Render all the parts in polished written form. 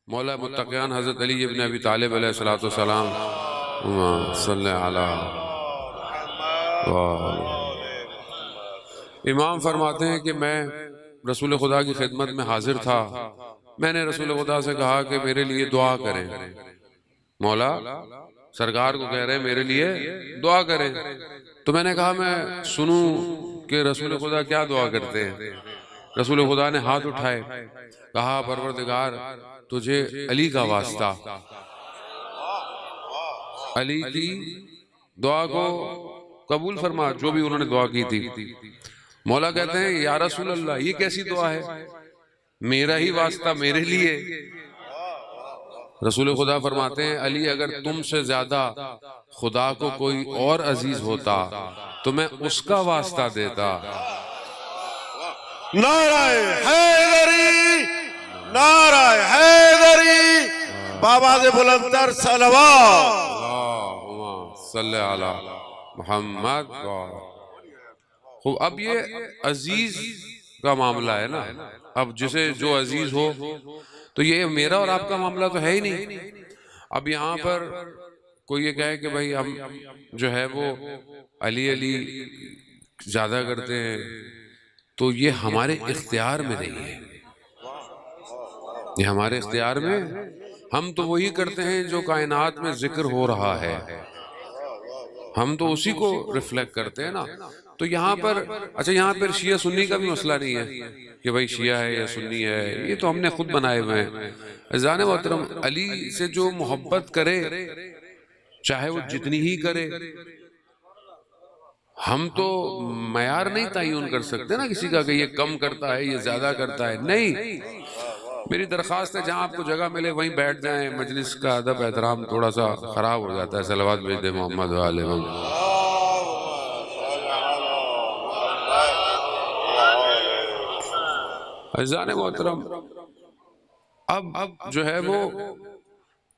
मौला मुत्तक़ियान हज़रत अली इब्न अबी तालिब अलैहिस्सलातु वस्सलाम सल्लल्लाहु अलैहि। इमाम फरमाते हैं कि मैं रसूल खुदा की खिदमत में हाजिर था। मैंने रसूल खुदा से कहा कि मेरे लिए दुआ करें। मौला सरकार को कह रहे हैं मेरे लिए दुआ करें। तो मैंने कहा मैं सुनूं कि रसूल खुदा क्या दुआ करते हैं। रसूल खुदा ने हाथ उठाए, कहा परवरदिगार तुझे अली का वास्ता, अली की दुआ को कबूल फरमा, जो भी उन्होंने दुआ की थी। मौला कहते हैं या रसूल अल्लाह ये कैसी दुआ है, मेरा ही वास्ता मेरे लिए। रसूल खुदा फरमाते हैं अली अगर तुमसे ज्यादा खुदा को कोई और अजीज होता तो मैं उसका वास्ता देता। नाराए हैदरी, नाराए हैदरी, बाबा से बुलंदर सलवात सल्लल्लाहु अलैहि मोहम्मद। खूब, अब ये अजीज का मामला है ना। अब जिसे जो अजीज हो, तो ये मेरा और आपका मामला तो है ही नहीं। अब यहाँ पर कोई ये कहे कि भाई हम जो है वो अली अली ज्यादा करते हैं, तो ये हमारे इख्तियार में नहीं है। ये हमारे इख्तियार में, हम तो वही करते हैं जो कायनात में जिक्र हो रहा है, हम तो उसी को रिफ्लेक्ट करते हैं ना। तो यहाँ पर अच्छा, यहाँ पर शिया सुन्नी का भी मसला नहीं है कि भाई शिया है या सुन्नी है, ये तो हमने खुद बनाए हुए हैं। जाने मोहतरम अली से जो मोहब्बत करे, चाहे वो जितनी ही करे, हम तो मयार नहीं तयन कर सकते ना किसी का कि ये कम करता है ये ज्यादा करता है। नहीं, मेरी दरख्वास्त है जहां आपको जगह मिले वहीं बैठ जाएं। मजलिस का अदब एहतराम थोड़ा सा खराब हो जाता है। सलवात भेज दे मोहम्मद वाले। अज़ान मोहतरम, अब जो है वो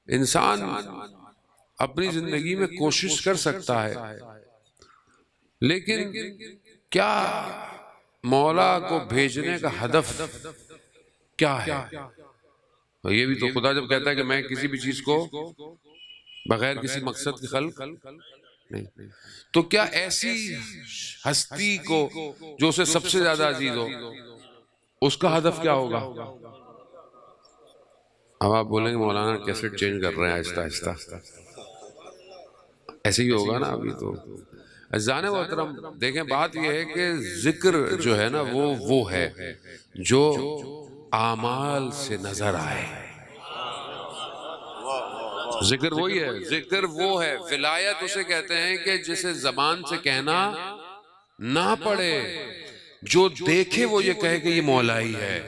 इंसान अपनी जिंदगी में कोशिश कर सकता है, लेकिन क्या मौला को भेजने का हदफ क्या है? तो ये भी तो खुदा जब कहता है कि मैं किसी भी चीज को बगैर किसी मकसद के खल्क नहीं, तो क्या ऐसी हस्ती को जो उसे सबसे ज्यादा अजीज हो, उसका हदफ क्या होगा? अब आप बोलेंगे मौलाना कैसेट चेंज कर रहे हैं आहिस्ता आहिस्ता, ऐसे ही होगा ना। अभी तो अज़ान मोहतरम देखें, बात यह है कि जिक्र जो है ना वो है जो आमाल से नजर आए। जिक्र वही है, जिक्र वो है। विलायत उसे कहते हैं कि जिसे जबान से कहना ना पड़े, जो देखे वो ये कहे कि ये मौलाई है।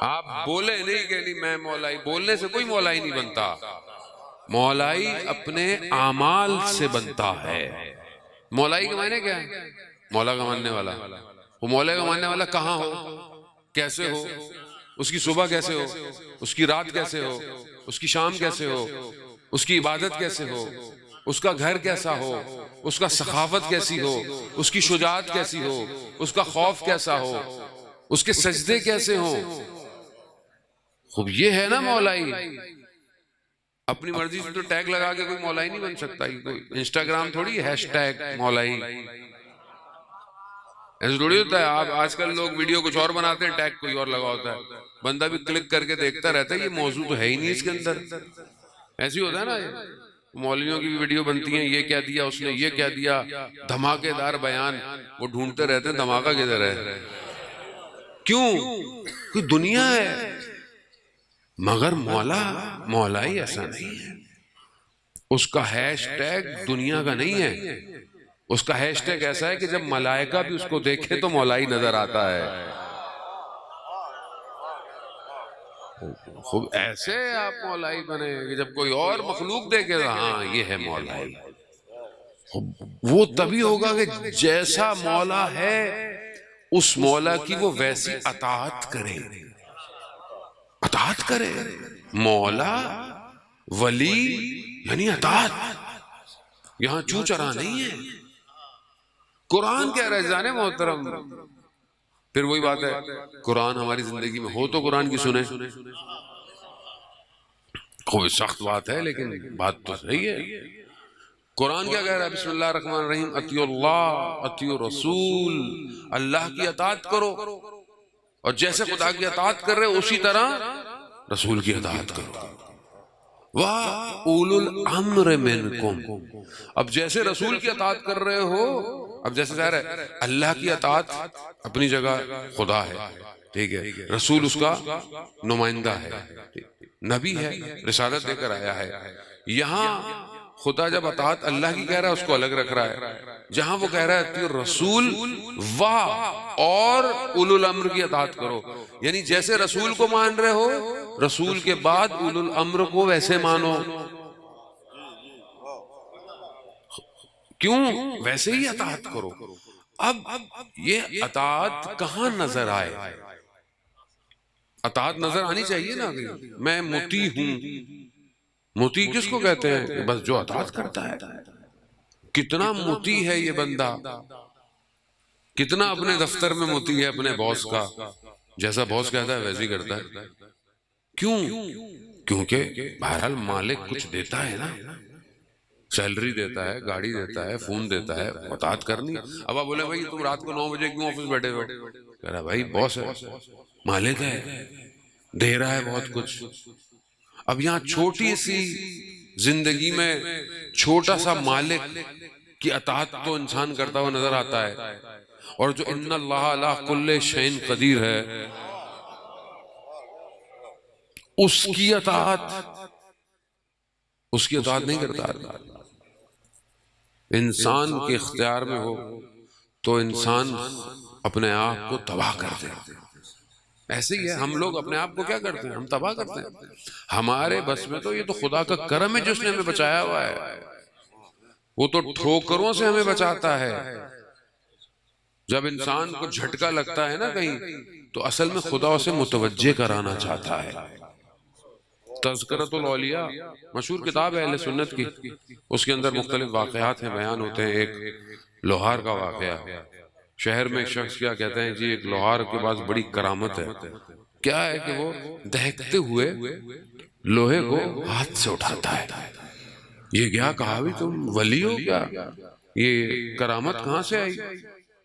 आप बोले नहीं कि नहीं मैं मौलाई, बोलने से कोई मौलाई नहीं बनता। मौलाई अपने आमाल से बनता है। मौलाई के मायने क्या है? मौला का मानने वाला। वो मौला का मानने वाला कहाँ हो, कैसे हो, उसकी सुबह कैसे हो, उसकी रात कैसे हो, उसकी शाम कैसे हो, उसकी इबादत कैसे हो, उसका घर कैसा हो, उसका सखावत कैसी हो, उसकी शुजाअत कैसी हो, उसका खौफ कैसा हो, उसके सजदे कैसे हो। खूब ये है ना मौलाई। अपनी मर्जी से तो टैग लगा के कोई मौलाई नहीं बन सकता। कोई इंस्टाग्राम थोड़ी हैशटैग मौलाई ऐसे थोड़ी होता है। आप आजकल लोग वीडियो कुछ और बनाते हैं, टैग कोई और लगा होता है, बंदा भी क्लिक करके देखता रहता है, ये मौजूद तो है ही नहीं इसके अंदर। ऐसे ही होता है ना, मौलवियों की वीडियो बनती है, ये क्या दिया उसने, ये क्या दिया, धमाकेदार बयान, वो ढूंढते रहते हैं धमाका किधर है। क्यों? कोई दुनिया है, मगर मौला मौलाई ऐसा नहीं है। उसका हैशटैग दुनिया का नहीं है, उसका हैशटैग ऐसा है कि जब मलाइका भी उसको देखे तो मौलाई नजर आता है। खूब ऐसे आप मौलाई बने कि जब कोई और मखलूक देखे हाँ ये है मौलाई। वो तभी होगा कि जैसा मौला है उस मौला की वो वैसी अताअत करे, अताअत करे। मौला वली यानी अताअत, यहां चू चरा नहीं है। कुरान कह रहा है जाने मोहतरम, फिर वही बात है, कुरान हमारी जिंदगी में हो तो कुरान की सुने। कोई सख्त बात है लेकिन बात तो सही है। कुरान क्या कह रहा है? बिस्मिल्लाह रहमान रहीम, अतियुल्लाह अतियु रसूल, अल्लाह की अताअत करो और जैसे खुदा की अताअत कर रहे हो उसी तरह रसूल की अताअत करो। वाह उलुल अम्र मिनकुम, अब जैसे रसूल की अताअत कर रहे हो, अब जैसे ज़ाहिर है अल्लाह की अताअत अपनी जगह खुदा है, ठीक है, रसूल उसका नुमाइंदा है, नबी है, रिसालत देकर आया है। यहाँ खुदा जब अताअत अल्लाह की कह रहा है उसको अलग रख रहा है, जहां वो कह रहा है रसूल वाह और उलुल अम्र की अताअत करो, यानी जैसे रसूल को मान रहे हो रसूल के बाद उलुल अम्र को वैसे मानो। क्यों? वैसे ही अताअत करो। अब ये अताअत कहां नजर आए? अताअत नजर आनी चाहिए ना कि मैं मुती हूं। मुती किसको कहते हैं? बस जो अताअत करता है। कितना मुती है ये बंदा, कितना अपने दफ्तर में मुती है अपने बॉस का, जैसा बॉस कहता है वैसे ही करता है। क्यों? क्योंकि बहरहाल मालिक कुछ देता है ना, सैलरी देता है, गाड़ी देता है, फोन देता है, अताअत करनी। अब आप बोले भाई तुम रात को 9 बजे क्यों ऑफिस बैठे हो? कह रहा भाई बॉस है, मालिक है, दे रहा है बहुत कुछ। अब यहाँ छोटी सी जिंदगी में छोटा सा मालिक की अताअत तो इंसान करता हुआ नजर आता है, और जो इन्नल्लाह अला कुल्ले शैइन कदीर है उसकी अताअत नहीं करता। इंसान के इख्तियार में हो तो इंसान अपने आप को तबाह कर दे। ऐसे ही है, हम लोग अपने आप को क्या करते हैं? हम तबाह करते हैं। हमारे बस में तो ये तो खुदा का करम है जिसने हमें बचाया हुआ है। वो तो ठोकरों से हमें बचाता है। जब इंसान को झटका लगता है ना कहीं, तो असल में खुदा उसे मुतवज्जे कराना चाहता है। तज़किरतुल औलिया मशहूर किताब है अहले सुन्नत की, उसके अंदर मुख्तलिफ वाक़यात हैं, बयान होते हैं। एक लोहार का वाक़या, शहर में एक शख्स क्या कहते हैं जी, एक लोहार के पास बड़ी करामत है। क्या है कि वो दहकते हुए लोहे को हाथ से उठाता है। ये क्या कहा भी तुम वली हो क्या? ये करामत कहाँ से आई?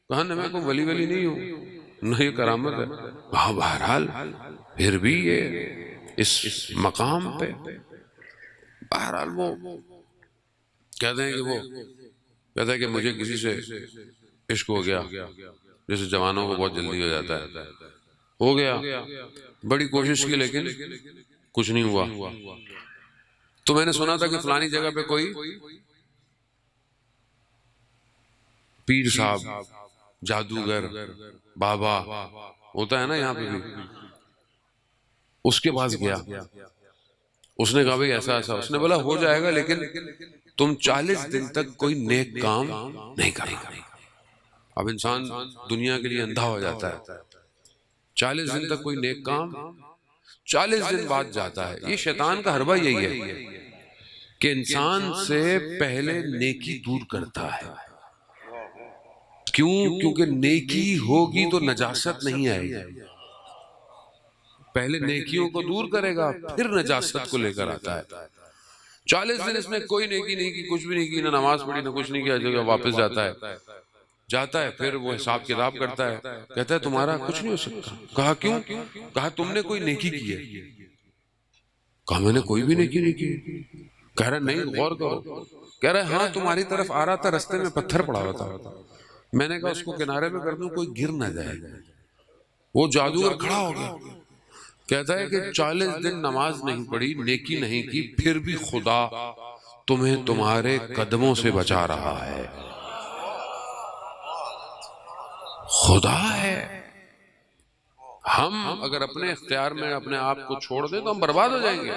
कहा न मैं कोई वली नहीं हूँ, न ये करामत है। हाँ बहरहाल फिर भी ये इस मकाम पे, बहरहाल वो कहते हैं कि वो कहता है कि मुझे किसी से इश्क हो गया, जैसे जवानों को बहुत जल्दी हो जाता है। हो गया, बड़ी कोशिश की लेकिन कुछ नहीं हुआ। तो मैंने सुना था कि फलानी जगह पे कोई पीर साहब, जादूगर, बाबा होता है ना यहाँ पे भी, उसके पास गया। उसने कहा भाई ऐसा ऐसा, उसने बोला हो जाएगा लेकिन तुम 40 दिन तक कोई नेक काम नहीं करेगा। अब इंसान दुनिया के लिए अंधा हो जाता है। 40 दिन तक कोई नेक काम, 40 दिन बाद जाता है। ये शैतान का हरबा यही है कि इंसान से पहले नेकी दूर करता है। क्यों? क्योंकि नेकी होगी तो नजासत नहीं आएगी। पहले नेकियों को दूर करेगा फिर नजासत को लेकर आता है। 40 दिन इसने कोई नेकी नहीं की, कुछ भी नहीं की, ना नमाज पढ़ी ना कुछ नहीं किया, जगह वापस जाता है। फिर वो हिसाब किताब करता है, कहता है तुम्हारा कुछ नहीं हो सकता। कहा क्यों? कहा तुमने कोई नेकी की है। कहा मैंने कोई भी नेकी नहीं की। कह रहा नहीं गौर करो। कह रहा है हाँ तुम्हारी तरफ आ रहा था, रास्ते में पत्थर पड़ा हुआ था, मैंने कहा उसको किनारे में कर दूं कोई गिर ना जाए। वो जादूगर खड़ा हो गया, कहता है कि 40 दिन नमाज नहीं पढ़ी, नेकी नहीं की, फिर भी खुदा तुम्हें तुम्हारे कदमों से बचा रहा है। खुदा है। हम अगर अपने इख्तियार में अपने आप को छोड़ दें तो हम बर्बाद हो जाएंगे,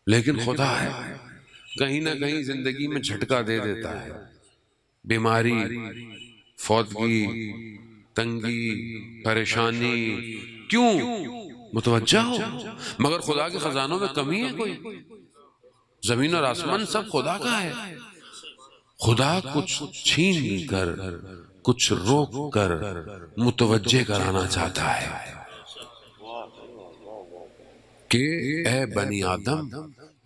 लेकिन खुदा है, कहीं ना कहीं जिंदगी में झटका दे देता है। बीमारी, फौतगी, तंगी, परेशानी, क्यों? मुतवज्जा हो। मगर खुदा के खजानों में कमी है कोई? जमीन और आसमान सब खुदा का है। खुदा कुछ छीन कर कुछ रोक कर मुतवज्जे कराना चाहता है कि ए बनी आदम,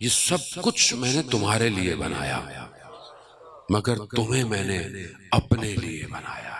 ये सब कुछ मैंने तुम्हारे लिए बनाया, मगर तुम्हें मैंने अपने लिए बनाया।